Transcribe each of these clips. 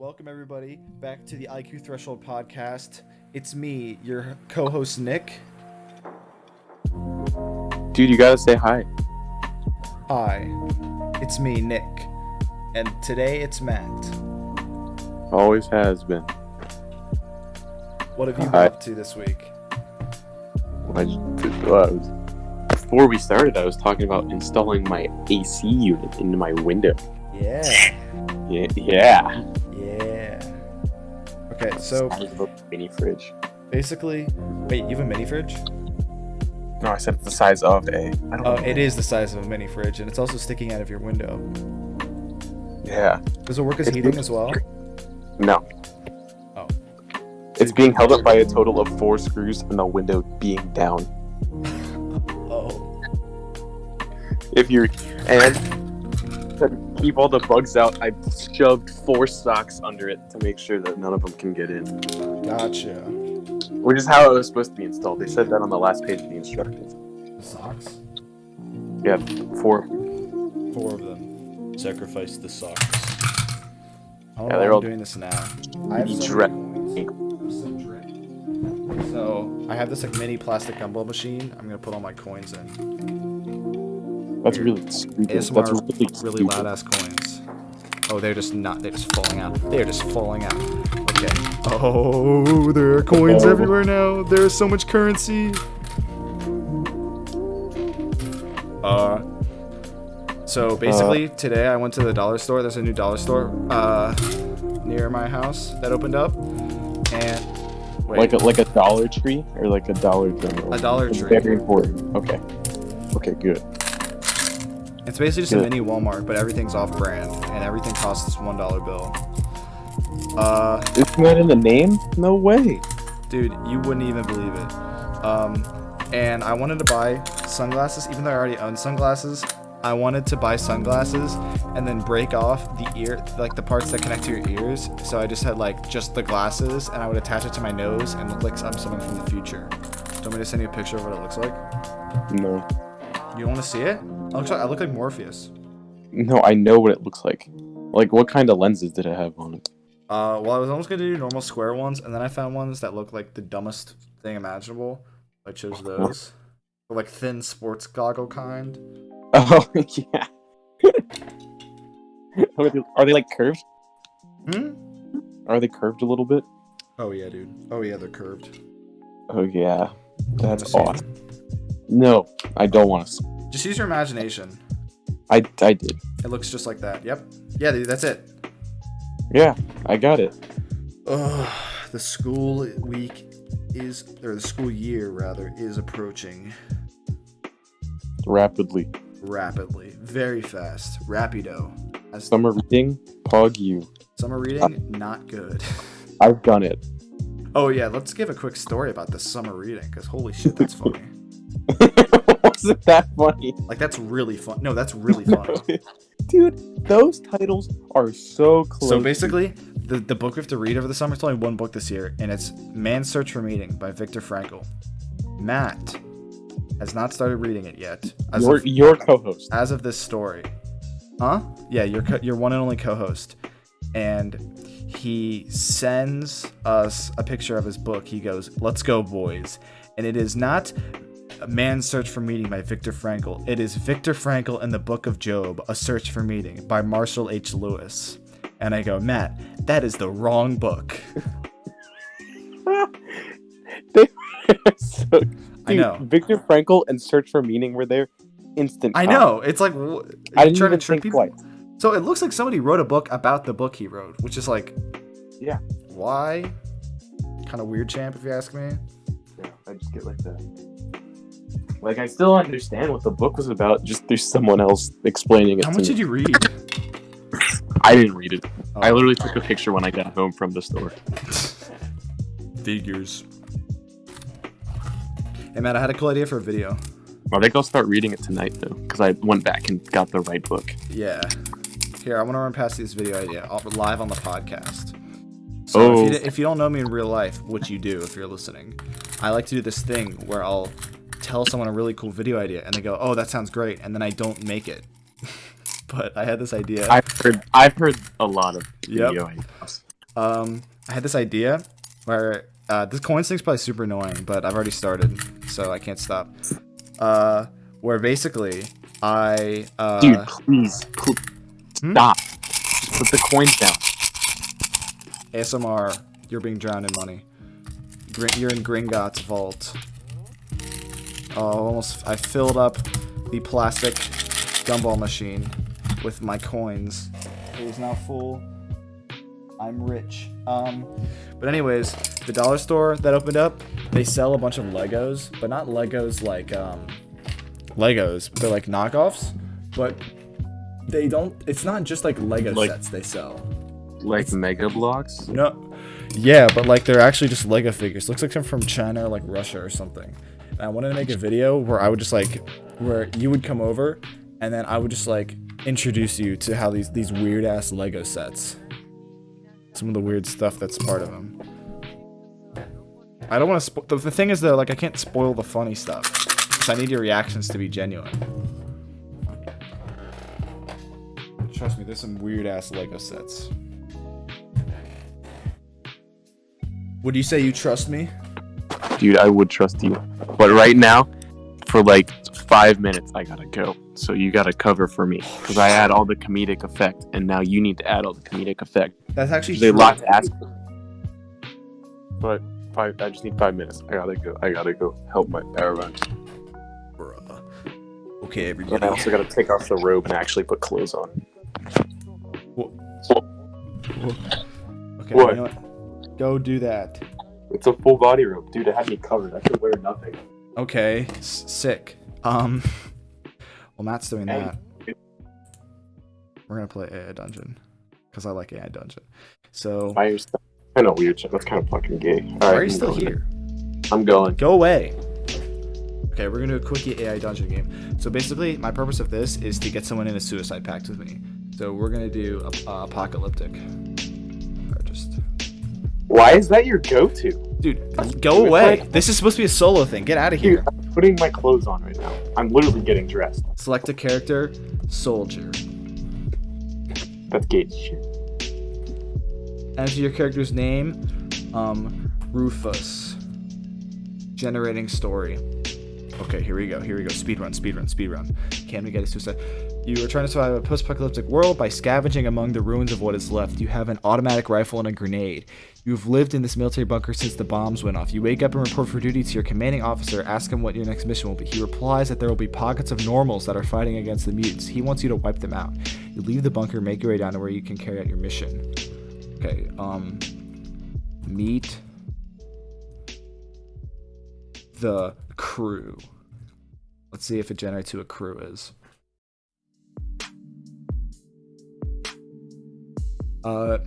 Welcome, everybody, back to the IQ Threshold podcast. It's me, your co-host, Nick. Dude, you gotta say hi. Hi, it's me, Nick. And today it's Matt. Always has been. What have you been Hi. up to this week? Before we started, I was talking about installing my AC unit into my window. Yeah. Yeah. Okay, so Mini fridge. basically, wait, you have a mini fridge? No, I said it's the size of a. I don't know. It is the size of a mini fridge, and it's also sticking out of your window. Yeah. Does it work as heating as well? No. Oh. It's being held up by a total of 4 screws and the window being down. Oh. To keep all the bugs out, I shoved 4 socks under it to make sure that none of them can get in. Gotcha. Which is how it was supposed to be installed. They said that on the last page of the instructions. The socks? Yeah, 4. 4 of them. Sacrifice the socks. I don't Yeah, know they're why all I'm doing this now. I have so dread. many coins. So I have this like mini plastic gumball machine. I'm gonna put all my coins in. That's really stupid. ASMR That's really loud ass coins. Oh, they're just falling out. They're just falling out. Okay. Oh, there are coins everywhere now. There's so much currency. So basically, today I went to the dollar store. There's a new dollar store near my house that opened up, and wait, like a Dollar Tree or like a Dollar General. A Dollar It's Tree. Very important. Okay, good. it's basically just a mini Walmart, but everything's off brand, and everything costs this $1 bill. Isn't that in the name? No way. Dude, you wouldn't even believe it. And I wanted to buy sunglasses, even though I already own sunglasses. I wanted to buy sunglasses and then break off the ear, like the parts that connect to your ears. So I just had like just the glasses, and I would attach it to my nose and look like I'm someone from the future. Do you want me to send you a picture of what it looks like? No. You want to see it? I look like Morpheus. No, I know what it looks like. Like, what kind of lenses did it have on it? Well, I was almost gonna do normal square ones, and then I found ones that look like the dumbest thing imaginable. I chose those. They're like thin sports goggle kind. Oh, yeah. Are they like curved? Are they curved a little bit? Oh yeah, dude. Oh yeah, they're curved. Oh, yeah. That's Wanna see awesome. No, I don't want to. Just use your imagination. I did. It looks just like that. Yep. Yeah, dude, that's it. Yeah, I got it. Ugh, the school the school year rather, is approaching Rapidly. rapidly, very fast, rapido. As Summer reading, pog you. summer reading, not good. I've done it. Oh yeah, let's give a quick story about the summer reading, because holy shit, that's funny. Wasn't that funny? Like, that's really fun. No, that's really funny. Dude, those titles are so close. So basically, the book we have to read over the summer, it's only one book this year, and it's Man's Search for Meaning by Viktor Frankl. Matt has not started reading it yet. Your co-host. As of this story. Huh? Yeah, your one and only co-host. And he sends us a picture of his book. He goes, "Let's go, boys." And it is not Man's Search for Meaning by Viktor Frankl. It is Viktor Frankl and the Book of Job, A Search for Meaning by Marshall H. Lewis. And I go, "Matt, that is the wrong book." Dude, I know. Viktor Frankl and Search for Meaning were there instant. I know. It's like, I didn't trying to even trick think people. twice. So it looks like somebody wrote a book about the book he wrote, which is like, Yeah. why? Kind of weird, champ, if you ask me. Yeah, I just get like that. Like, I still understand what the book was about, just there's someone else explaining it How to much me. did you read? I didn't read it. Oh. I literally took a picture when I got home from the store. Figures. Hey, Matt, I had a cool idea for a video. I think I'll start reading it tonight, though, because I went back and got the right book. Yeah. Here, I want to run past this video idea live on the podcast. So if you don't know me in real life, which you do if you're listening, I like to do this thing where I'll tell someone a really cool video idea, and they go, "Oh, that sounds great," and then I don't make it. But I had this idea. I've heard a lot of Yep. video ideas. I had this idea where this coins thing's probably super annoying, but I've already started, so I can't stop. Where basically Dude, please stop. Just put the coins down. ASMR, you're being drowned in money. You're in Gringotts vault. Oh, I filled up the plastic gumball machine with my coins. It is now full. I'm rich. But anyways, the dollar store that opened up, they sell a bunch of Legos, but not Legos like Legos. They're like knockoffs, but they don't. It's not just like Lego sets they sell. Like Mega Blocks? No. Yeah, but like they're actually just Lego figures. Looks like they're from China or like Russia or something. And I wanted to make a video where I would just like, where you would come over, and then I would just like introduce you to how these weird ass Lego sets. Some of the weird stuff that's part of them. I don't want to. The thing is though, like I can't spoil the funny stuff, because I need your reactions to be genuine. Trust me, there's some weird ass Lego sets. Would you say you trust me? Dude, I would trust you. But right now, for like 5 minutes, I gotta go. So you gotta cover for me. Because I add all the comedic effect, and now you need to add all the comedic effect. That's actually There's true. a lot to ask for. But I just need 5 minutes. I gotta go help my power run. Bruh. Okay, everybody. And I also gotta take off the robe and actually put clothes on. Okay, What? you know what? Go do that. It's a full body robe. Dude, it had me covered. I could wear nothing. Okay, sick. Well, Matt's doing that. We're gonna play AI Dungeon, because I like AI Dungeon. So. By yourself. Kind of weird. That's kind of fucking gay. Why are you still here? I'm going. Go away. Okay, we're gonna do a quickie AI Dungeon game. So basically, my purpose of this is to get someone in a suicide pact with me. So we're gonna do apocalyptic. Or just. Why is that your go-to? Dude, go away. This is supposed to be a solo thing. Get out of here. Dude, I'm putting my clothes on right now. I'm literally getting dressed. Select a character, soldier. That's gay as shit. Enter your character's name, Rufus. Generating story. Okay, here we go. Speedrun. Can we get a suicide? You are trying to survive a post-apocalyptic world by scavenging among the ruins of what is left. You have an automatic rifle and a grenade. You've lived in this military bunker since the bombs went off. You wake up and report for duty to your commanding officer. Ask him what your next mission will be. He replies that there will be pockets of normals that are fighting against the mutants. He wants you to wipe them out. You leave the bunker, make your way down to where you can carry out your mission. Okay, meet the crew. Let's see if it generates who a crew is.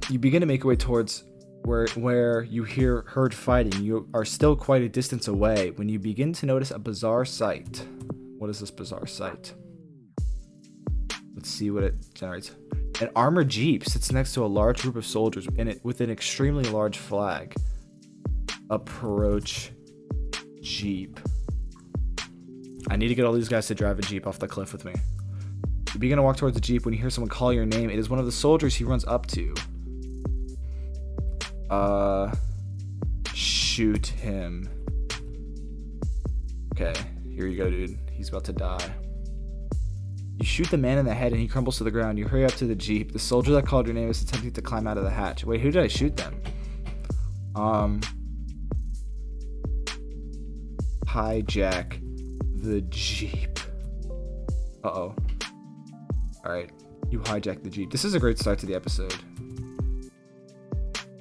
You begin to make your way towards where you heard fighting. You are still quite a distance away when you begin to notice a bizarre sight. What is this bizarre sight? Let's see what it generates. An armored jeep sits next to a large group of soldiers in it with an extremely large flag. Approach jeep. I need to get all these guys to drive a jeep off the cliff with me. You begin to walk towards the jeep when you hear someone call your name. It is one of the soldiers he runs up to. Shoot him. Okay, here you go, dude. He's about to die. You shoot the man in the head and he crumbles to the ground. You hurry up to the jeep. The soldier that called your name is attempting to climb out of the hatch. Wait, who did I shoot then? Hijack the jeep. Uh-oh. Alright, you hijack the jeep. This is a great start to the episode.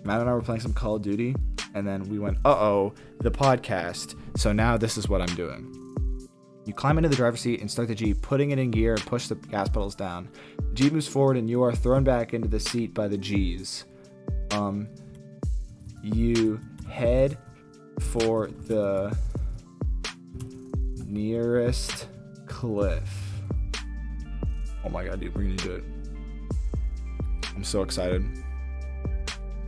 Matt and I were playing some Call of Duty, and then we went, uh-oh, the podcast. So now this is what I'm doing. You climb into the driver's seat and start the jeep, putting it in gear and push the gas pedals down. The jeep moves forward and you are thrown back into the seat by the G's. You head for the nearest cliff. Oh my god, dude, we're gonna do it. I'm so excited.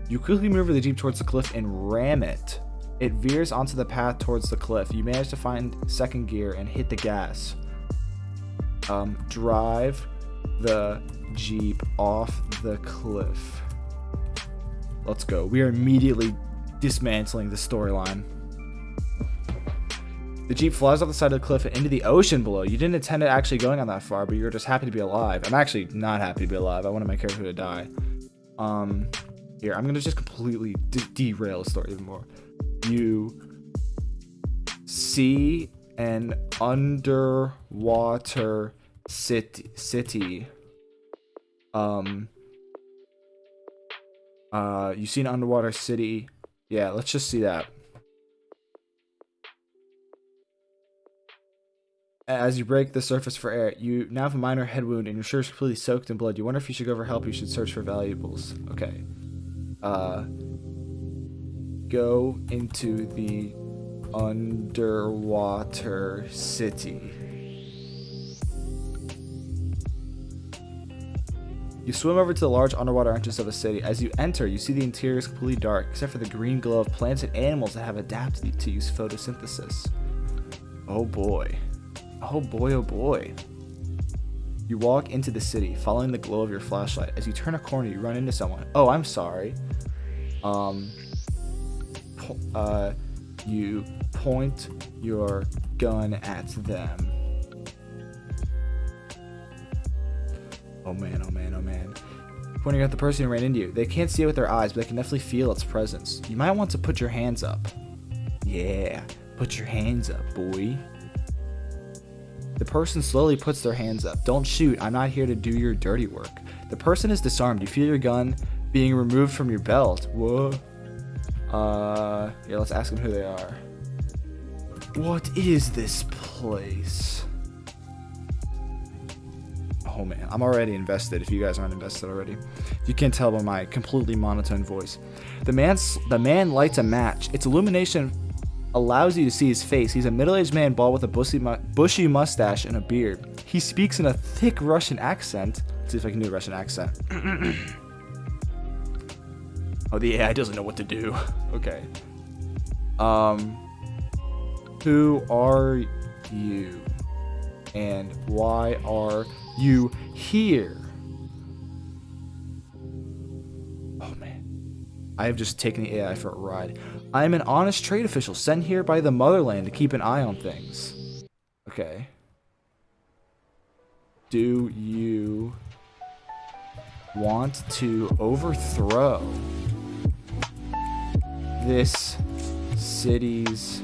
You quickly maneuver the jeep towards the cliff and ram it. It veers onto the path towards the cliff. You manage to find second gear and hit the gas. Drive the jeep off the cliff. Let's go. We are immediately dismantling the storyline. The Jeep flies off the side of the cliff and into the ocean below. You didn't intend it actually going on that far, but you're just happy to be alive. I'm actually not happy to be alive. I wanted my character to die. Here, I'm going to just completely derail the story even more. You see an underwater city. You see an underwater city. Yeah, let's just see that. As you break the surface for air, you now have a minor head wound and your shirt is completely soaked in blood. You wonder if you should go for help. You should search for valuables. Okay. Go into the underwater city. You swim over to the large underwater entrance of the city. As you enter, you see the interior is completely dark, except for the green glow of plants and animals that have adapted to use photosynthesis. Oh boy. Oh boy, oh boy. You walk into the city, following the glow of your flashlight. As you turn a corner, you run into someone. Oh, I'm sorry. You point your gun at them. Oh man, oh man, oh man. Pointing at the person who ran into you. They can't see it with their eyes, but they can definitely feel its presence. You might want to put your hands up. Yeah, put your hands up, boy. The person slowly puts their hands up. Don't shoot, I'm not here to do your dirty work. The person is disarmed. You feel your gun being removed from your belt. Whoa. Yeah, let's ask them who they are. What is this place? Oh man, I'm already invested if you guys aren't invested already. You can tell by my completely monotone voice. The man lights a match. Its illumination allows you to see his face. He's a middle-aged man bald with a bushy mustache and a beard. He speaks in a thick Russian accent. Let's see if I can do a Russian accent. Oh, the AI doesn't know what to do. Okay. Who are you? And why are you here? Oh man. I have just taken the AI for a ride. I am an honest trade official sent here by the motherland to keep an eye on things. Okay. Do you want to overthrow this city's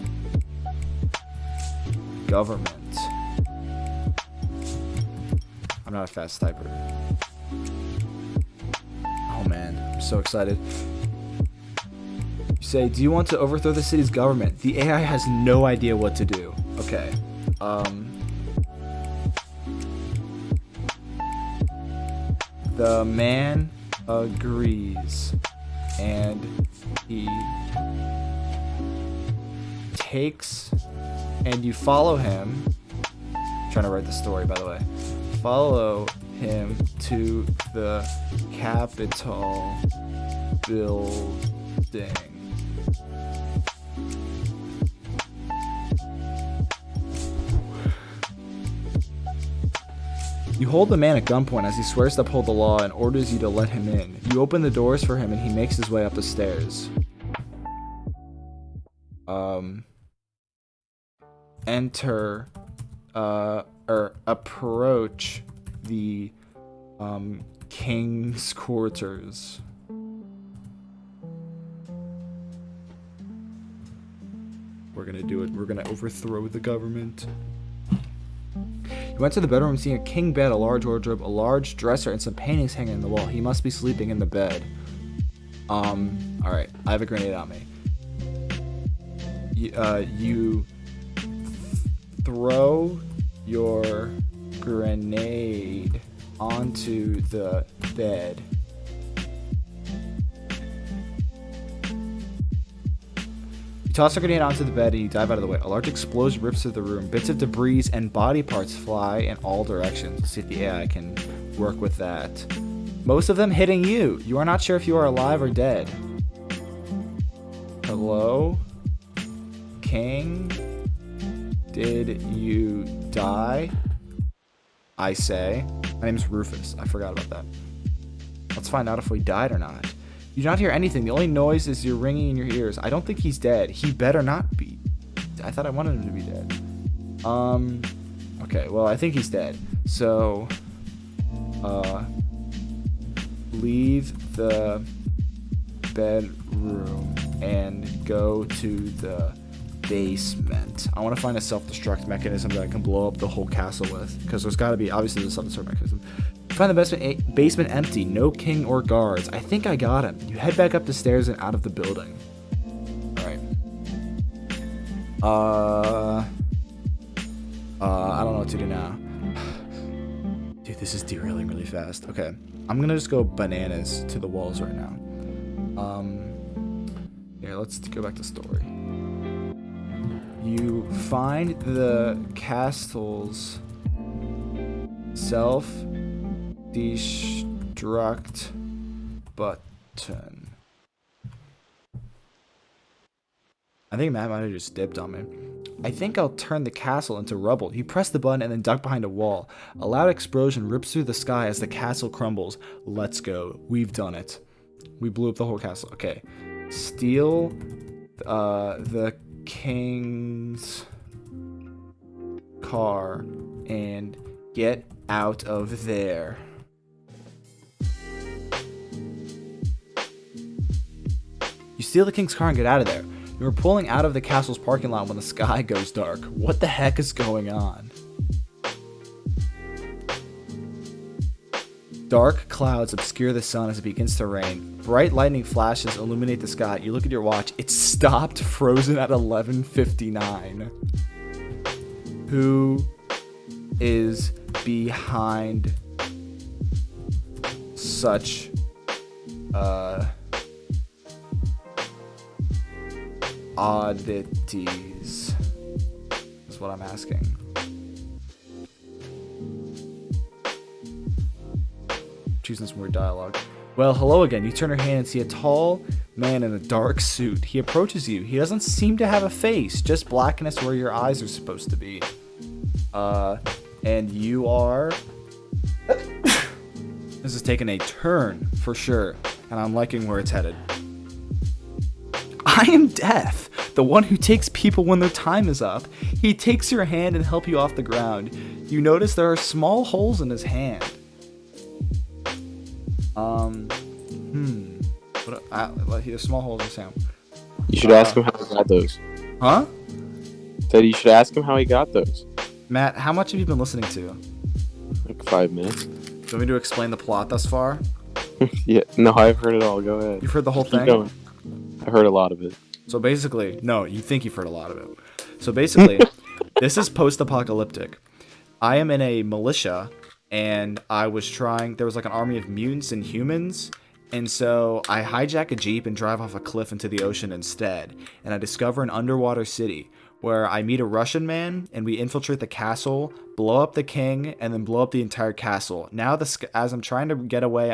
government? I'm not a fast typer. Oh man, I'm so excited. You say, do you want to overthrow the city's government? The AI has no idea what to do. Okay. The man agrees, and he takes, and you follow him. I'm trying to write the story, by the way. Follow him to the Capitol building. You hold the man at gunpoint as he swears to uphold the law and orders you to let him in. You open the doors for him and he makes his way up the stairs. Enter, or approach the, king's quarters. We're gonna do it. We're gonna overthrow the government. You went to the bedroom seeing a king bed, a large wardrobe, a large dresser, and some paintings hanging on the wall. He must be sleeping in the bed. Alright. I have a grenade on me. You throw your grenade onto the bed. You toss a grenade onto the bed and you dive out of the way. A large explosion rips through the room. Bits of debris and body parts fly in all directions. Let's see if the AI can work with that. Most of them hitting you. You are not sure if you are alive or dead. Hello? King? Did you die? I say. My name's Rufus. I forgot about that. Let's find out if we died or not. You do not hear anything. The only noise is your ringing in your ears. I don't think he's dead. He better not be. I thought I wanted him to be dead. Okay, well, I think he's dead. So, leave the bedroom and go to the basement. I want to find a self-destruct mechanism that I can blow up the whole castle with, because there's got to be, obviously, the self-destruct mechanism. Find the basement empty, no king or guards. I think I got him. You head back up the stairs and out of the building. Alright. I don't know what to do now. Dude, this is derailing really fast. Okay. I'm gonna just go bananas to the walls right now. Here, let's go back to story. You find the castle's self-destruct button. I think Matt might have just dipped on me. I think I'll turn the castle into rubble. You press the button and then duck behind a wall. A loud explosion rips through the sky as the castle crumbles. Let's go. We've done it. We blew up the whole castle. Okay. Steal the king's car and get out of there. You steal the king's car and get out of there. You were pulling out of the castle's parking lot when the sky goes dark. What the heck is going on? Dark clouds obscure the sun as it begins to rain. Bright lightning flashes illuminate the sky. You look at your watch. It's stopped frozen at 11:59. Who is behind such oddities? Is what I'm asking. Choosing some weird dialogue. Well, hello again. You turn your hand and see a tall man in a dark suit. He approaches you. He doesn't seem to have a face, just blackness where your eyes are supposed to be. And you are... This is taking a turn, for sure. And I'm liking where it's headed. I am Death, the one who takes people when their time is up. He takes your hand and helps you off the ground. You notice there are small holes in his hand. There's small holes in his hand. You should ask him how he got those. Huh? Said you should ask him how he got those. Matt, how much have you been listening to? Like 5 minutes. Do you want me to explain the plot thus far? Yeah, no, I've heard it all. Go ahead. You've heard the whole Keep thing? going. I heard a lot of it. So basically, no, you think you've heard a lot of it. So basically, this is post-apocalyptic. I am in a militia, and I was trying, there was like an army of mutants and humans, and so I hijack a jeep and drive off a cliff into the ocean instead, and I discover an underwater city where I meet a Russian man, and we infiltrate the castle, blow up the king, and then blow up the entire castle. Now, as I'm trying to get away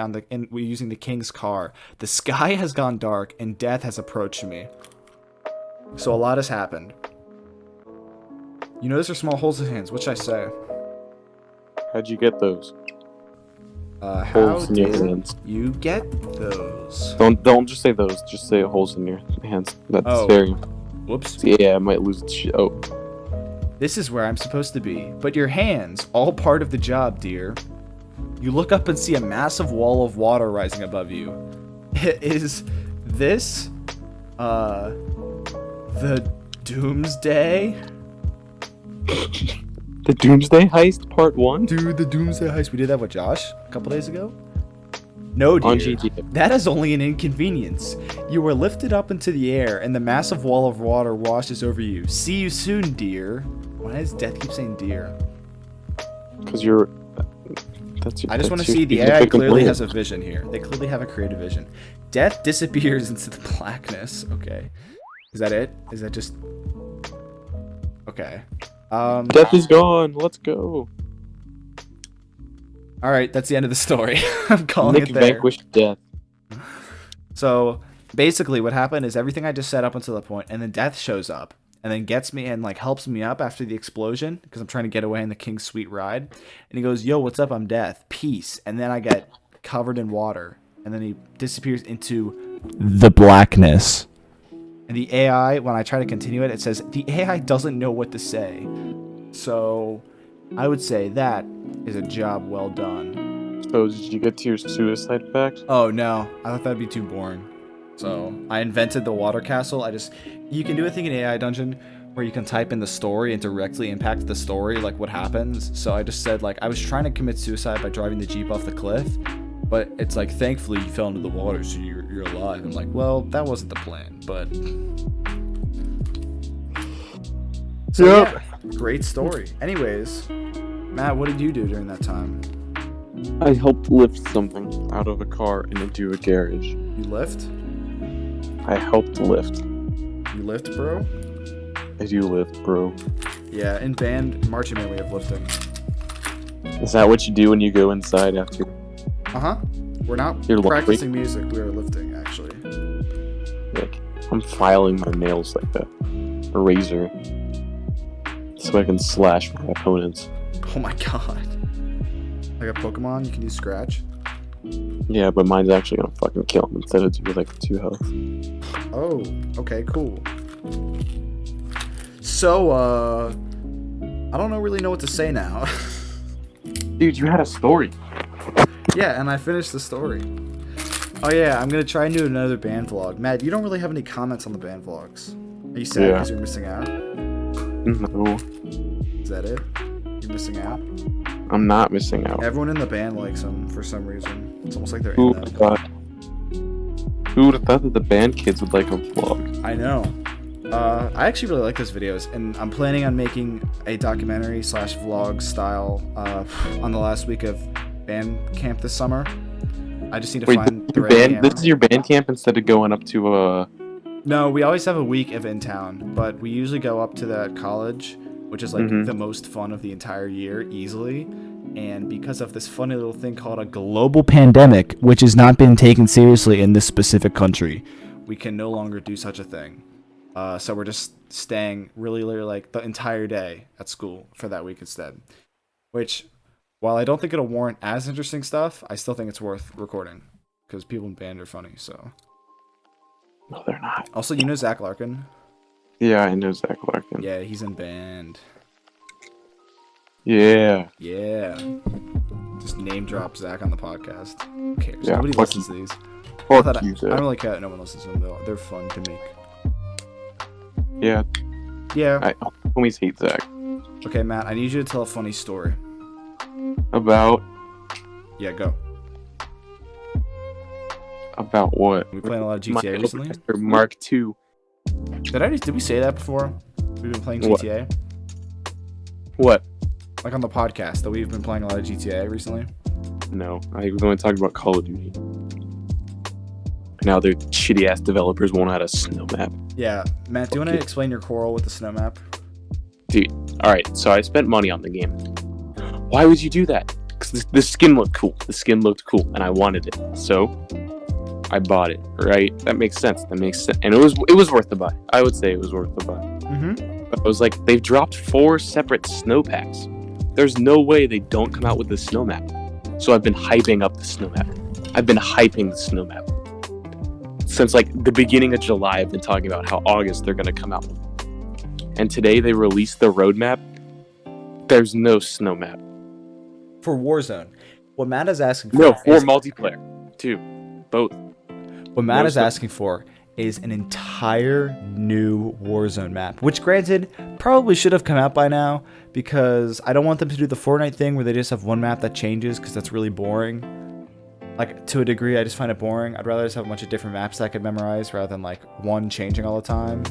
using the king's car, the sky has gone dark, and death has approached me. So a lot has happened. You notice there's small holes in hands. What should I say? How'd you get those? How Holes in your did hands. you get those? Don't just say those. Just say holes in your hands. That's very. Whoops. Yeah, I might lose its shit. Oh. This is where I'm supposed to be. But your hands, all part of the job, dear. You look up and see a massive wall of water rising above you. Is this, the Doomsday? The Doomsday Heist Part 1? Dude, the Doomsday Heist. We did that with Josh a couple days ago? No, On dear. GTA. That is only an inconvenience. You were lifted up into the air, and the massive wall of water washes over you. See you soon, dear. Why does Death keep saying dear? Because you're... That's your, I just want to your see the AI significant clearly brain. has a vision here. They clearly have a creative vision. Death disappears into the blackness. Okay. Is that it? Is that just... Okay. Death is gone. Let's go. Alright, that's the end of the story. I'm calling Nick it there. vanquished death. So, basically what happened is everything I just set up until that point, and then Death shows up, and then gets me and, like, helps me up after the explosion, because I'm trying to get away in the King's Sweet Ride. And he goes, yo, what's up? I'm Death. Peace. And then I get covered in water. And then he disappears into the blackness. And the AI, when I try to continue it, it says the AI doesn't know what to say. So I would say that is a job well done. So did you get to your suicide fact? Oh no, I thought that'd be too boring. So I invented the water castle. You can do a thing in AI Dungeon where you can type in the story and directly impact the story, like what happens. So I just said, like, I was trying to commit suicide by driving the Jeep off the cliff, but it's like, thankfully you fell into the water, so you're alive. I'm like, well, that wasn't the plan, but... So yeah, great story. Anyways, Matt, what did you do during that time? I helped lift something out of a car and into a garage. You lift? I helped lift. You lift, bro? I do lift, bro. Yeah, in band, marching band, we have lifting. Is that what you do when you go inside after? Uh-huh. We're not You're practicing music, we are lifting, actually. Like, I'm filing my nails like a razor, so I can slash my opponents. Oh my god. Like a Pokemon, you can use Scratch? Yeah, but mine's actually gonna fucking kill him instead of do like 2 health. Oh, okay, cool. So, I don't really know what to say now. Dude, you had a story. Yeah, and I finished the story. Oh yeah, I'm gonna try and do another band vlog. Matt, you don't really have any comments on the band vlogs. Are you sad because you're missing out? No. Is that it? You're missing out? I'm not missing out. Everyone in the band likes them for some reason. It's almost like they're Who in would have them. thought? Who would have thought that the band kids would like a vlog? I know. I actually really like those videos, and I'm planning on making a documentary / vlog style on the last week of band camp this summer. I just need to find the right camera. This is your band camp instead of going up to No, we always have a week of in town, but we usually go up to that college, which is like the most fun of the entire year, easily. And because of this funny little thing called a global pandemic, which has not been taken seriously in this specific country, we can no longer do such a thing. So we're just staying really like the entire day at school for that week instead. Which, while I don't think it'll warrant as interesting stuff, I still think it's worth recording because people in band are funny. So. No, they're not. Also, you know Zach Larkin? Yeah, I know Zach Larkin. Yeah, he's in band. Yeah. Yeah. Just name drop Zach on the podcast. Who cares? Yeah, Nobody listens to these. Fuck you, I Zach. don't really care that no one listens to them, though. They're fun to make. Yeah. Yeah. Homies hate Zach. Okay, Matt, I need you to tell a funny story. About Yeah, go. About what? We playing a lot of GTA recently? Mark II. Did we say that before? We've been playing What? GTA? What? Like on the podcast, that we've been playing a lot of GTA recently? No, we've only talked about Call of Duty. Now their shitty ass developers won't add a snow map. Yeah. Matt, do you want to explain your quarrel with the snow map? Dude, alright, so I spent money on the game. Why would you do that? Because the skin looked cool. The skin looked cool, and I wanted it. So, I bought it, right? That makes sense. And it was worth the buy. I would say it was worth the buy. Mm-hmm. But I was like, they've dropped 4 separate snow packs. There's no way they don't come out with the snow map. So I've been hyping up the snow map. I've been hyping the snow map. Since like the beginning of July, I've been talking about how August they're going to come out. And today they released the roadmap. There's no snow map. For Warzone. What Matt is asking for... No, for multiplayer, too. Both. What Matt is asking for is an entire new Warzone map, which granted probably should have come out by now because I don't want them to do the Fortnite thing where they just have one map that changes because that's really boring. Like, to a degree, I just find it boring. I'd rather just have a bunch of different maps that I could memorize rather than like one changing all the time.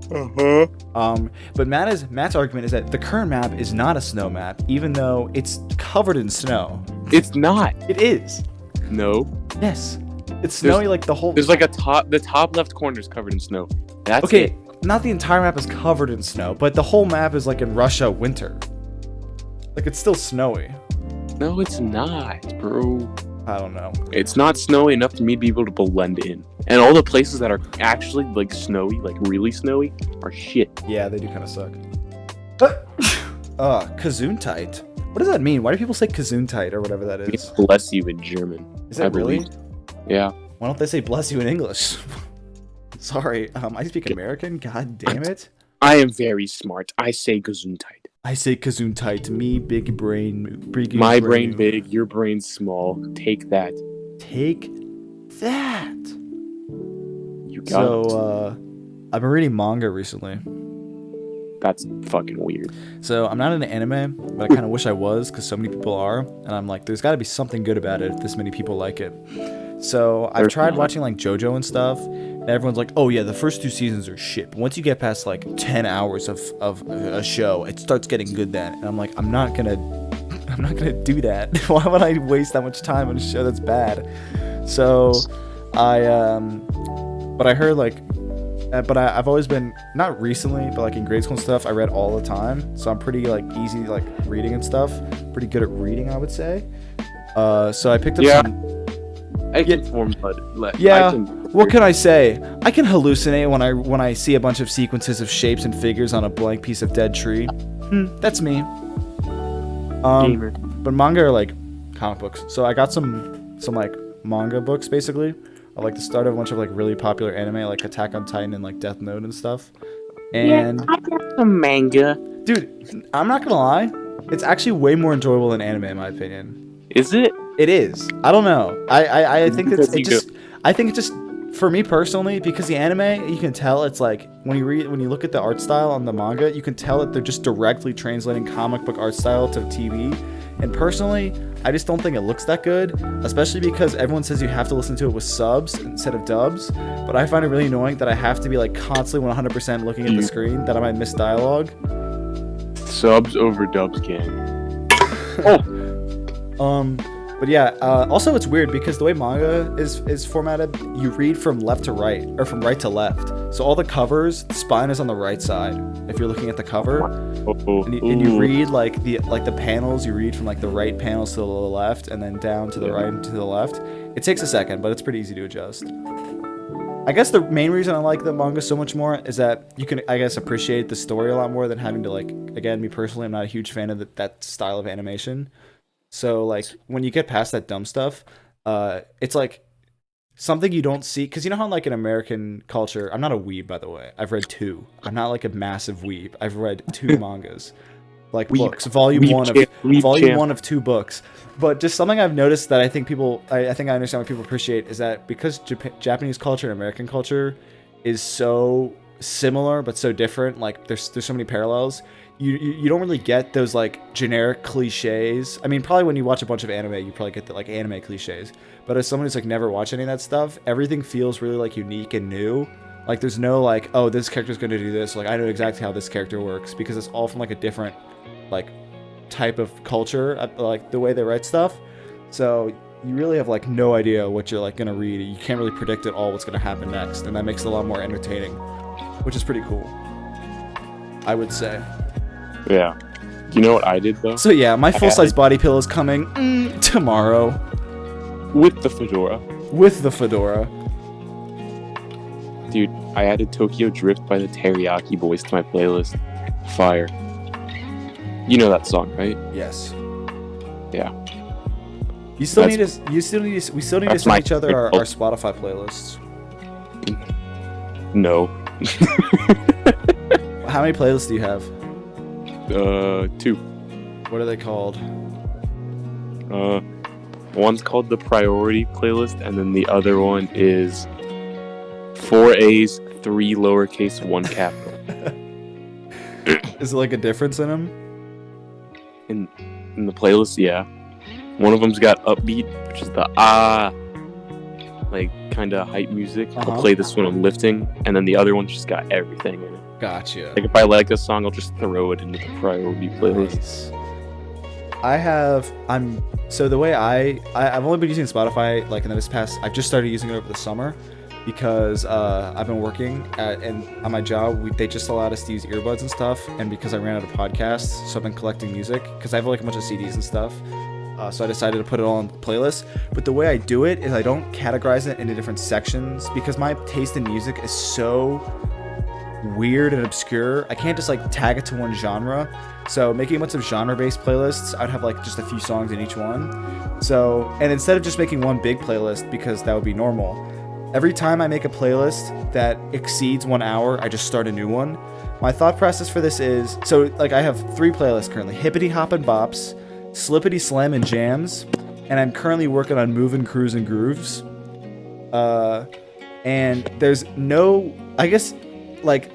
But Matt's argument is that the current map is not a snow map, even though it's covered in snow. It's not. It is. No. Yes. It's snowy like the whole... There's like the top left corner is covered in snow. That's okay, it. Not the entire map is covered in snow, but the whole map is like in Russia winter. Like, it's still snowy. No, it's not, bro. I don't know. It's not snowy enough for me to be able to blend in. And all the places that are actually like snowy, like really snowy, are shit. Yeah, they do kind of suck. Gesundheit. What does that mean? Why do people say Gesundheit or whatever that is? It's bless you in German. Is it really? Yeah. Why don't they say bless you in English? Sorry, I speak American. God damn it. I am very smart. I say Gesundheit. I say Gesundheit. Me, big brain. My brain big, your brain small. Take that. Take that. You got it. So, I've been reading manga recently. That's fucking weird. So, I'm not into anime, but I kind of wish I was because so many people are. And I'm like, there's got to be something good about it if this many people like it. So, I've tried watching like JoJo and stuff. And everyone's like, oh yeah, the first 2 seasons are shit. But once you get past like 10 hours of a show, it starts getting good then. And I'm like, I'm not gonna do that. Why would I waste that much time on a show that's bad? So, but I heard like, I've always been, not recently, but like in grade school and stuff, I read all the time. So I'm pretty like easy like reading and stuff. Pretty good at reading, I would say. So I picked up some. I can form, but yeah. What can I say? I can hallucinate when I see a bunch of sequences of shapes and figures on a blank piece of dead tree. That's me. Gamer. But manga are like comic books. So I got some like manga books basically. I like the start of a bunch of like really popular anime like Attack on Titan and like Death Note and stuff. And I got some manga. Dude, I'm not gonna lie. It's actually way more enjoyable than anime in my opinion. Is it? It is. I don't know. I think I think it's just for me personally, because the anime, you can tell it's like when you look at the art style on the manga, you can tell that they're just directly translating comic book art style to TV. And personally, I just don't think it looks that good, especially because everyone says you have to listen to it with subs instead of dubs. But I find it really annoying that I have to be like constantly 100% looking at the screen, that I might miss dialogue. Subs over dubs, gang. But yeah, also it's weird because the way manga is formatted, you read from left to right, or from right to left. So all the covers, the spine is on the right side. If you're looking at the cover, and you read like the panels, you read from like the right panels to the left, and then down to the right and to the left. It takes a second, but it's pretty easy to adjust. I guess the main reason I like the manga so much more is that you can, I guess, appreciate the story a lot more than having to like, again, me personally, I'm not a huge fan of that style of animation. So, like, when you get past that dumb stuff, it's, like, something you don't see. Because you know how, like, in American culture... I'm not a weeb, by the way. I've read 2. I'm not, like, a massive weeb. I've read 2 mangas. Like, books. Volume 1 of 2 books. But just something I've noticed that I think people... I think I understand what people appreciate is that because Japanese culture and American culture is so similar but so different, like, there's so many parallels... You don't really get those like generic cliches. I mean, probably when you watch a bunch of anime, you probably get the like anime cliches. But as someone who's like never watched any of that stuff, everything feels really like unique and new. Like there's no like, oh, this character's gonna do this. Like I know exactly how this character works because it's all from like a different like type of culture, like the way they write stuff. So you really have like no idea what you're like gonna read. You can't really predict at all what's gonna happen next, and that makes it a lot more entertaining, which is pretty cool, I would say. Yeah. You know what I did, though? So yeah, my full-size body pillow is coming tomorrow. With the fedora. With the fedora. Dude, I added Tokyo Drift by the Teriyaki Boys to my playlist. Fire. You know that song, right? Yes. Yeah. We still need to send each other our Spotify playlists. No. How many playlists do you have? 2. What are they called? One's called the Priority Playlist, and then the other one is 4 A's, 3 lowercase, 1 capital. Is it like a difference in them? In the playlist, yeah. One of them's got upbeat, which is the like kind of hype music. I'll play this when I'm lifting, and then the other one's just got everything in it. Gotcha. Like if I like a song, I'll just throw it into the Priority Playlist. Nice. So the way I've only been using Spotify like in this past. I've just started using it over the summer because I've been working and on my job they just allowed us to use earbuds and stuff, and because I ran out of podcasts, so I've been collecting music because I have like a bunch of CDs and stuff. So I decided to put it all on the playlist. But the way I do it is I don't categorize it into different sections because my taste in music is so weird and obscure, I can't just like tag it to one genre. So making a bunch of genre-based playlists, I'd have like just a few songs in each one. So, and instead of just making one big playlist, because that would be normal, every time I make a playlist that exceeds 1 hour, I just start a new one. My thought process for this is, so like I have 3 playlists currently: Hippity Hop and Bops, Slippity Slam and Jams, and I'm currently working on Movin' Cruise and Grooves. And there's no, I guess, like,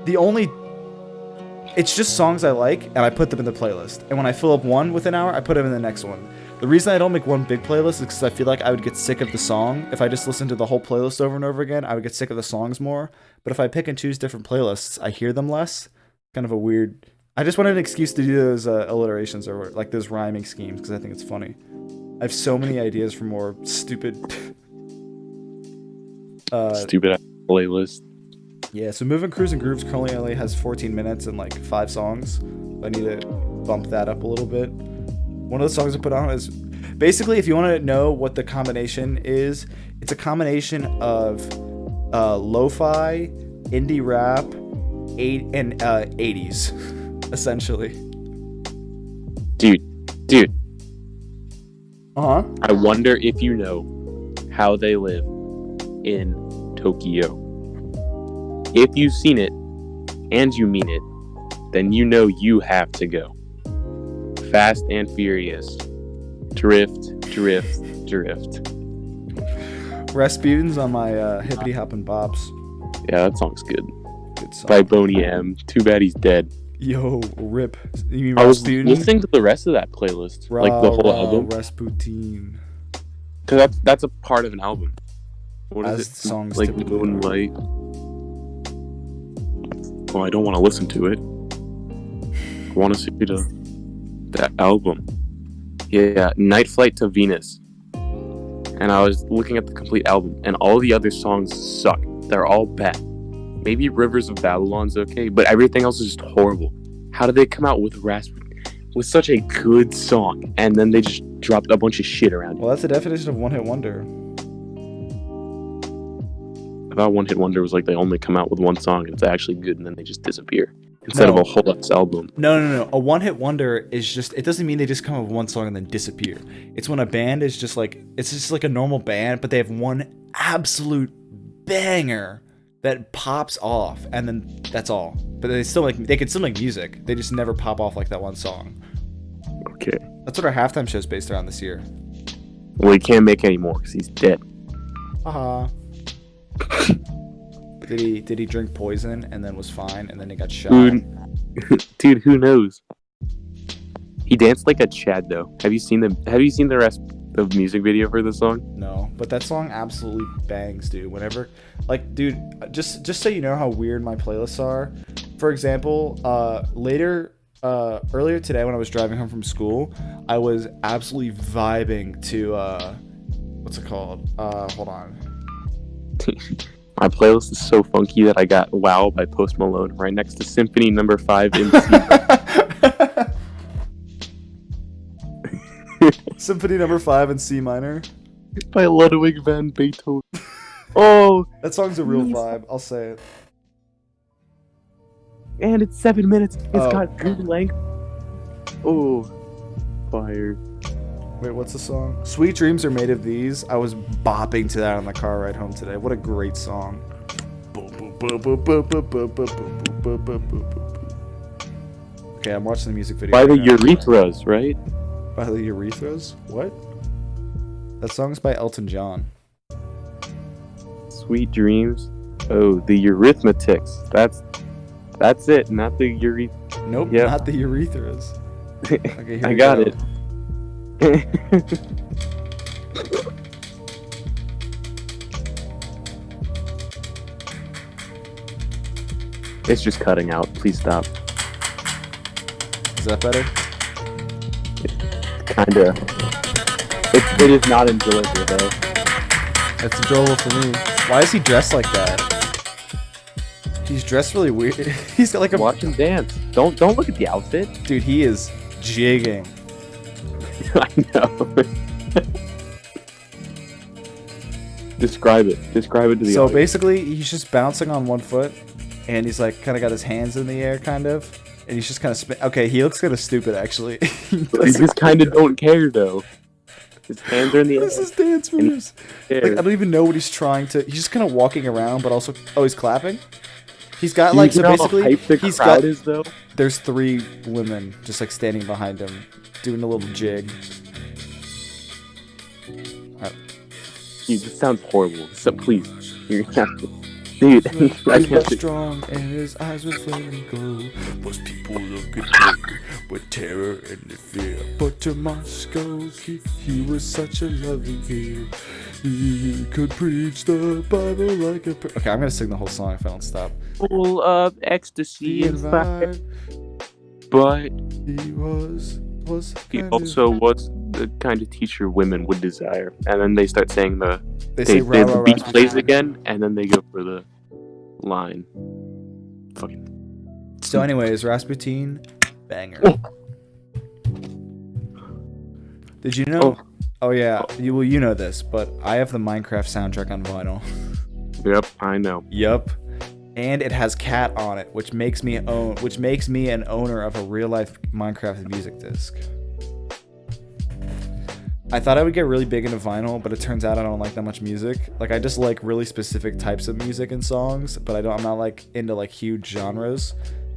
it's just songs I like, and I put them in the playlist. And when I fill up one with an hour, I put them in the next one. The reason I don't make one big playlist is because I feel like I would get sick of the song. If I just listened to the whole playlist over and over again, I would get sick of the songs more. But if I pick and choose different playlists, I hear them less. Kind of a weird... I just wanted an excuse to do those alliterations or like those rhyming schemes because I think it's funny. I have so many ideas for more stupid... stupid playlist. Yeah, so Moving Cruise and Grooves currently only has 14 minutes and like 5 songs. I need to bump that up a little bit. One of the songs I put on is basically, if you want to know what the combination is, it's a combination of lo-fi, indie rap, and 80s, essentially. Dude. Uh-huh. I wonder if you know how they live in Tokyo. If you've seen it and you mean it, then you know you have to go. Fast and Furious. Drift, drift, drift. Rasputin's on my Hippity Hop and Bops. Yeah, that song's good. Good song. By Boney M. Too bad he's dead. Yo, rip. You mean I was Rasputin? listening to the rest of that playlist, like the whole album. Rasputin. Because that's a part of an album. What is As it? songs Like typically Moonlight. Well, I don't want to listen to it. I want to see that album. Yeah, Night Flight to Venus. And I was looking at the complete album, and all the other songs suck. They're all bad. Maybe Rivers of Babylon's okay, but everything else is just horrible. How did they come out with such a good song, and then they just dropped a bunch of shit around it? Well, that's the definition of one-hit wonder. I thought One Hit Wonder was like they only come out with one song and it's actually good and then they just disappear instead of a whole ass album. No. A one-hit wonder is just, it doesn't mean they just come up with one song and then disappear. It's when a band is just like, it's just like a normal band, but they have one absolute banger that pops off, and then that's all. But they can still make music. They just never pop off like that one song. Okay. That's what our halftime show's based around this year. Well, he can't make any more because he's dead. Haha. Did he drink poison and then was fine and then he got shot? Dude, who knows? He danced like a Chad though. Have you seen the rest of the music video for this song? No, but that song absolutely bangs, dude. Whenever, like, dude, just so you know how weird my playlists are. For example, earlier today when I was driving home from school, I was absolutely vibing to what's it called? Hold on. My playlist is so funky that I got Wow by Post Malone right next to Symphony No. 5 in C. Symphony No. 5 in C minor by Ludwig van Beethoven. Oh, that song's a real vibe. I'll say it. And it's 7 minutes. It's got good length. Oh, fire. Wait, what's the song? Sweet Dreams Are Made of These. I was bopping to that on the car ride home today. What a great song. Okay, I'm watching the music video. By the Urethras, right? By the Urethras? What? That song's by Elton John. Sweet Dreams. Oh, the Eurythmatics. That's it, not the Nope, yep. Not the Urethras. Okay, here I got it. It's just cutting out. Please stop. Is that better? Kinda. It is not enjoyable though. That's enjoyable for me. Why is he dressed like that? He's dressed really weird. He's got like a... Watch him dance. Don't look at the outfit. Dude, he is jigging. I know. Describe it. Describe it to the So audience. basically, he's just bouncing on one foot, and he's like kind of got his hands in the air, kind of, and he's just kind of okay. He looks kind of stupid actually. He just kind of don't care though. His hands are in the air. This is dance moves. Like I don't even know what he's trying to. He's just kind of walking around, but also he's clapping. He's got like so basically he's got. Is, though? There's 3 women just like standing behind him, doing a little jig. Dude, this sounds horrible. So please, you're gonna have to. Dude, I He can't. was strong and his eyes were flaming gold. Most people look at him with terror and fear, but to Moscow, he was such a loving hero. He could preach the Bible like a. Okay, I'm gonna sing the whole song if I don't stop. Full of ecstasy and fire, but he was. He also was the kind of teacher women would desire. And then they start saying the beat plays again, and then they go for the line. Fucking. So, anyways, Rasputin, banger. Oh. Did you know? Oh yeah, you know this, but I have the Minecraft soundtrack on vinyl. Yep, I know. Yup. And it has Cat on it, which makes me an owner of a real life Minecraft music disc. I thought I would get really big into vinyl, but it turns out I don't like that much music. Like I just like really specific types of music and songs, but I'm not like into like huge genres.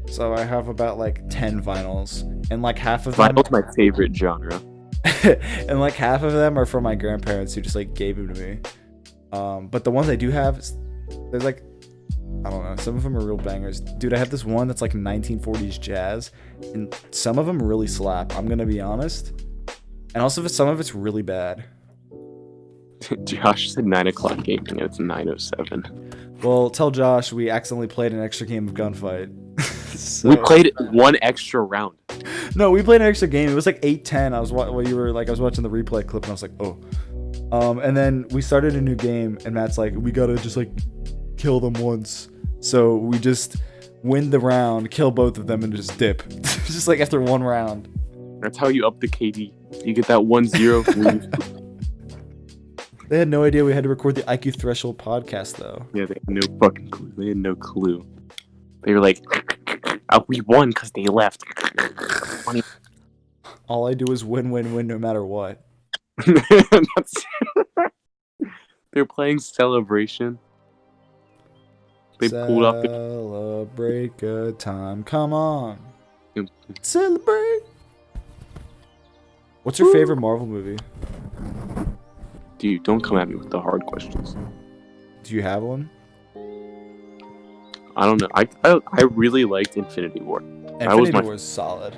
So I have about like 10 vinyls, and like half of them. Vinyl's my favorite genre. And like half of them are from my grandparents who just like gave them to me. But the ones I do have, there's like. I don't know. Some of them are real bangers. Dude, I have this one that's like 1940s jazz, and some of them really slap. I'm going to be honest. And also, some of it's really bad. Josh said 9 o'clock gaming, and it's 9:07. Well, tell Josh we accidentally played an extra game of Gunfight. So... We played one extra round. No, we played an extra game. It was like 8-10. I was watching the replay clip, and I was like, oh. And then we started a new game, and Matt's like, we got to just like kill them once. So we just win the round, kill both of them, and just dip. Just like after one round. That's how you up the KD. You get that 1-0. They had no idea we had to record the IQ Threshold podcast, though. Yeah, they had no fucking clue. They had no clue. They were like, we won because they left. Funny. All I do is win no matter what. They're playing Celebration. They pulled up. Celebrate good time. Come on. Celebrate. What's your favorite Marvel movie? Dude, don't come at me with the hard questions. Do you have one? I don't know. I really liked Infinity War. Infinity War is solid.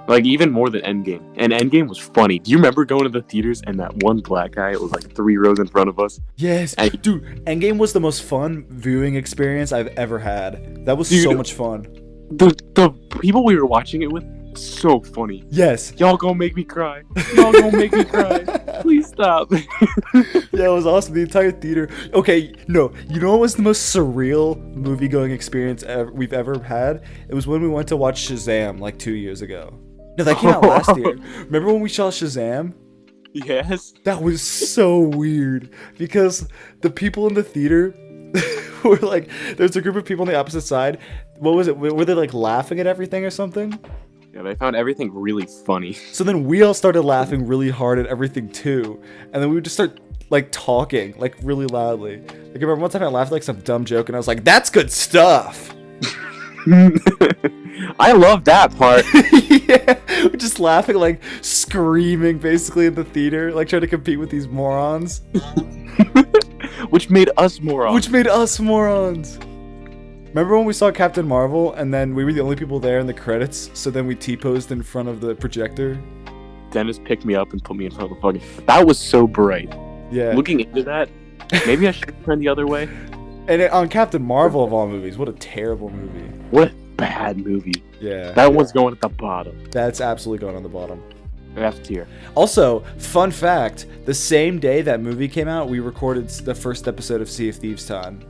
Like, even more than Endgame. And Endgame was funny. Do you remember going to the theaters and that one black guy, it was like 3 rows in front of us? Yes. Dude, Endgame was the most fun viewing experience I've ever had. That was so much fun. The people we were watching it with, so funny. Yes. Y'all gonna make me cry. Y'all gonna make me cry. Please stop. Yeah, it was awesome. The entire theater. Okay, no. You know what was the most surreal movie-going experience we've ever had? It was when we went to watch Shazam like 2 years ago. No, that came out last year. Remember when we saw Shazam? Yes. That was so weird because the people in the theater were like, there's a group of people on the opposite side. What was it? Were they like laughing at everything or something? Yeah, they found everything really funny. So then we all started laughing really hard at everything too. And then we would just start like talking like really loudly. Like I remember one time I laughed at like some dumb joke and I was like, that's good stuff. I love that part. Yeah, we're just laughing, like screaming basically in the theater, like trying to compete with these morons. Which made us morons. Remember when we saw Captain Marvel and then we were the only people there in the credits, so then we T-posed in front of the projector? Dennis picked me up and put me in front of the fucking... That was so bright. Yeah. Looking into that, maybe I should turn the other way. And on Captain Marvel of all movies, what a terrible movie. What a bad movie. Yeah. That one's going at the bottom. That's absolutely going on the bottom. F tier. Also, fun fact, the same day that movie came out, we recorded the first episode of Sea of Thieves Time.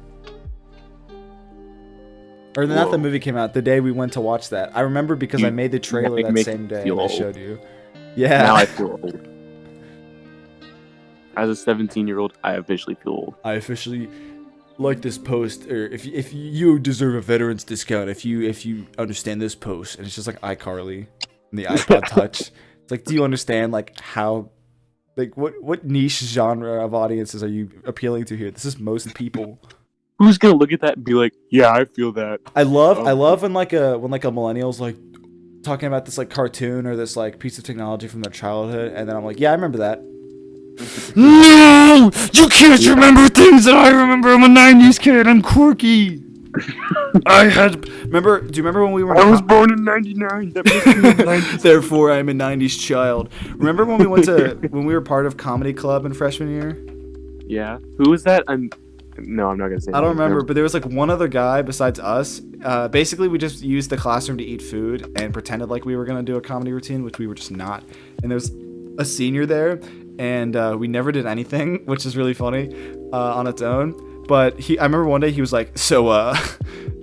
Or not the movie came out, the day we went to watch that. I remember because I made the trailer that same day and I showed you. Yeah. Now I feel old. As a 17-year-old, I officially feel old. I officially like this post, or if you deserve a veterans discount if you understand this post, and it's just like iCarly and the iPod Touch. It's like, do you understand like how, like what niche genre of audiences are you appealing to here? This is most people. Who's gonna look at that and be like, yeah, I feel that. I love when like a millennial's like talking about this like cartoon or this like piece of technology from their childhood, and then I'm like, yeah, I remember that. No, you can't remember things that I remember. I'm a '90s kid. I'm quirky. Do you remember when we were? I was born in '99. That makes me a 90s. Therefore, I'm a '90s child. Remember when we were part of comedy club in freshman year? Yeah. Who was that? No, I'm not gonna say. I don't remember, but there was like one other guy besides us. Basically, we just used the classroom to eat food and pretended like we were gonna do a comedy routine, which we were just not. And there's a senior there, and we never did anything, which is really funny on its own. But I remember one day he was like, "So,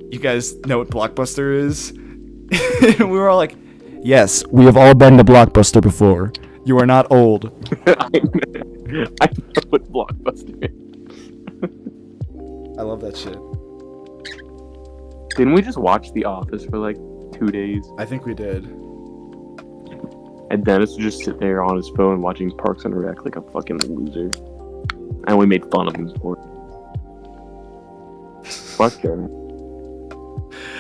you guys know what Blockbuster is?" And we were all like, "Yes, we have all been to Blockbuster before. You are not old." I know what Blockbuster is. I love that shit. Didn't we just watch The Office for like 2 days? I think we did. And Dennis would just sit there on his phone watching Parks and Rec like a fucking loser. And we made fun of him for it. Fuck him.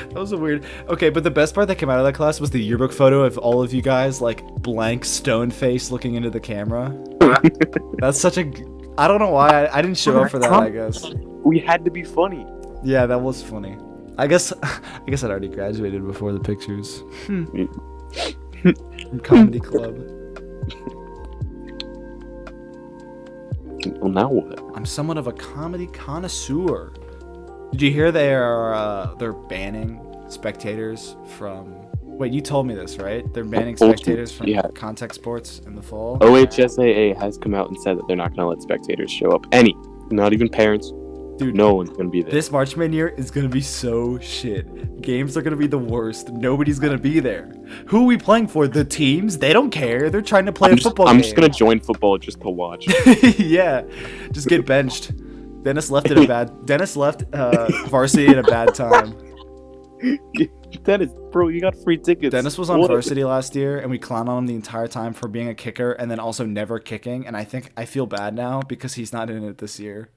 That was a weird. Okay, but the best part that came out of that class was the yearbook photo of all of you guys, like, blank stone face looking into the camera. That's such a. I don't know why I didn't show up for that, I guess. We had to be funny. Yeah, that was funny. I guess I'd already graduated before the pictures. Comedy club. Well, now what? I'm somewhat of a comedy connoisseur. Did you hear they're banning spectators from? Wait, you told me this, right? They're banning spectators from contact sports in the fall. OHSAA has come out and said that they're not going to let spectators show up. Not even parents. Dude, no one's going to be there. This Marchman year is going to be so shit. Games are going to be the worst. Nobody's going to be there. Who are we playing for? The teams? They don't care. They're trying to play a football game. I'm just going to join football just to watch. Yeah. Just get benched. Dennis left varsity at a bad time. Dennis, bro, you got free tickets. Dennis was on varsity last year, and we clowned on him the entire time for being a kicker and then also never kicking. And I feel bad now because he's not in it this year.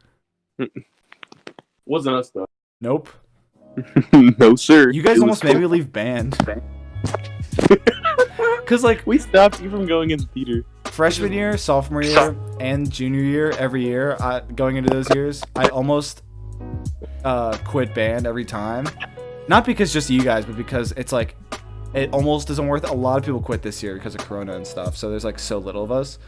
Wasn't us though. Nope. No, sir. You guys almost made me leave band. Cause like we stopped you from going in theater. Freshman year, sophomore year, and junior year, every year, going into those years, I almost quit band every time. Not because just you guys, but because it's like, it almost isn't worth it. A lot of people quit this year because of Corona and stuff, so there's like so little of us.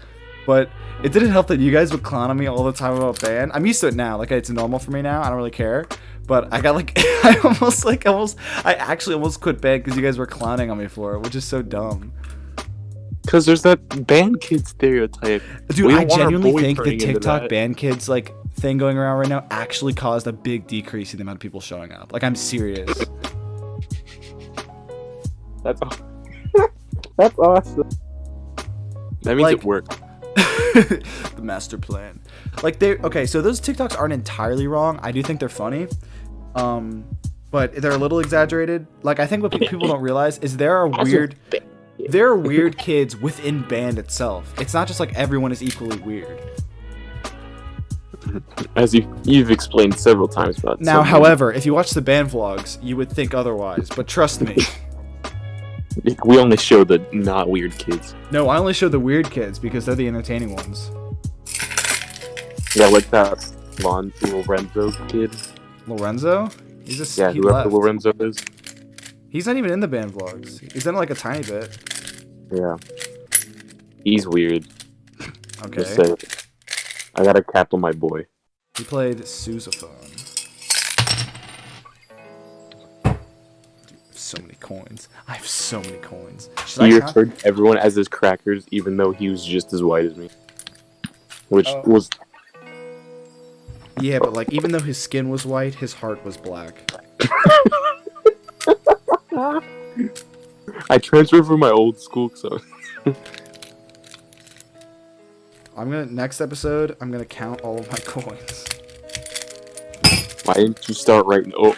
But it didn't help that you guys would clown on me all the time about band. I'm used to it now. Like, it's normal for me now. I don't really care. But I got like, I actually almost quit band because you guys were clowning on me for it, which is so dumb. Because there's that band kid stereotype. Dude, I genuinely think the TikTok band kids like thing going around right now actually caused a big decrease in the amount of people showing up. Like, I'm serious. That's awesome. That means it worked. The master plan. Like, so those TikToks aren't entirely wrong. I do think they're funny. But they're a little exaggerated. Like, I think what people don't realize is there are weird kids within band itself. It's not just like everyone is equally weird. As you've explained several times about. Now, however, if you watch the band vlogs, you would think otherwise. But trust me. We only show the not weird kids. No, I only show the weird kids because they're the entertaining ones. Yeah, like that Lorenzo kid. Lorenzo? Whoever Lorenzo is. He's not even in the band vlogs. He's in like a tiny bit. Yeah. He's weird. Okay. Just say it. I got a cap on my boy. He played sousaphone. So many coins. I have so many coins. He referred to everyone as his crackers, even though he was just as white as me. Which was... Yeah, but like, even though his skin was white, his heart was black. I transferred from my old school, so... Next episode, I'm gonna count all of my coins. Why didn't you start right now? Oh,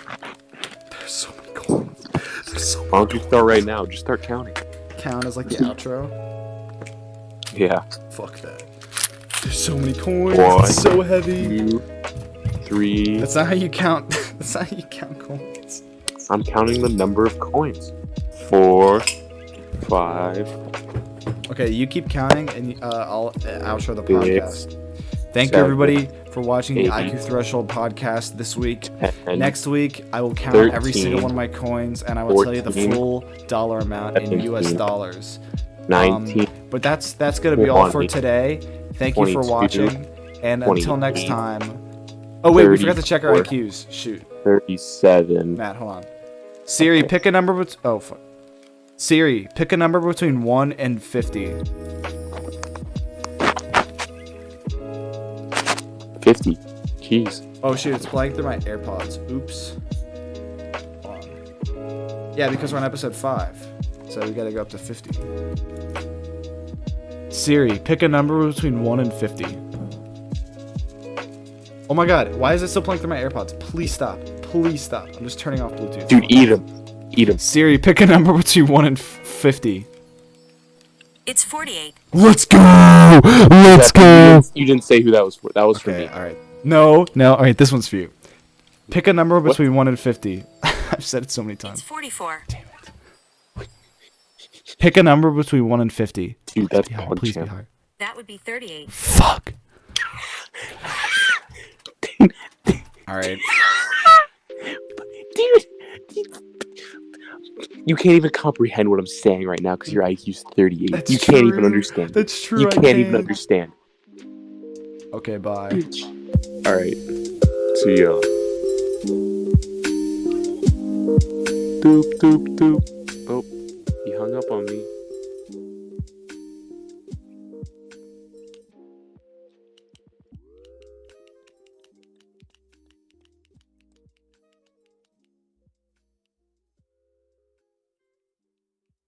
There's so many coins. There's so why don't you start right now? Just start counting. count as like the outro. Yeah. Fuck that. There's so many coins. One, It's so heavy. 2, 3. That's not how you count. That's not how you count coins. I'm counting the number of coins. 4, 5. Okay, you keep counting, and I'll outro the 6, podcast. Thank you, 7, everybody, for watching the 8, IQ Threshold podcast this week. 10, Next week, I will count 13, every single one of my coins, and I will tell you the 14, full dollar amount in US 17, dollars. 19. But that's gonna be all for 20, today. Thank you for 22, watching, and until next 28, time. Oh wait, we forgot to 34, check our IQs. Shoot, 37. Matt, hold on. Siri, pick a number. Oh fuck. Siri, pick a number between 1 and 50. 50. Jeez. Oh shoot, it's playing through my AirPods. Oops. Hold on. Yeah, because we're on episode 5. So we gotta go up to 50. Siri, pick a number between 1 and 50. Oh my god, why is it still playing through my AirPods? Please stop. Please stop. I'm just turning off Bluetooth. Dude, eat him. Eat him. Siri, pick a number between 1 and 50. It's 48. Let's go! Let's go! You didn't say who that was for. That was for Okay, me. alright. No. Alright, this one's for you. Pick a number between 1 and 50. I've said it so many It's times. 44. Damn it. Pick a number between 1 and 50. Dude, that's Be higher, hard, please be champ. higher. That would be 38. Fuck. Alright. Dude, you can't even comprehend what I'm saying right now because your IQ's 38. That's you can't even true. understand. That's true. You I can't even understand. Okay, bye. Alright. See ya. Doop, doop, doop. Oh, he hung up on me.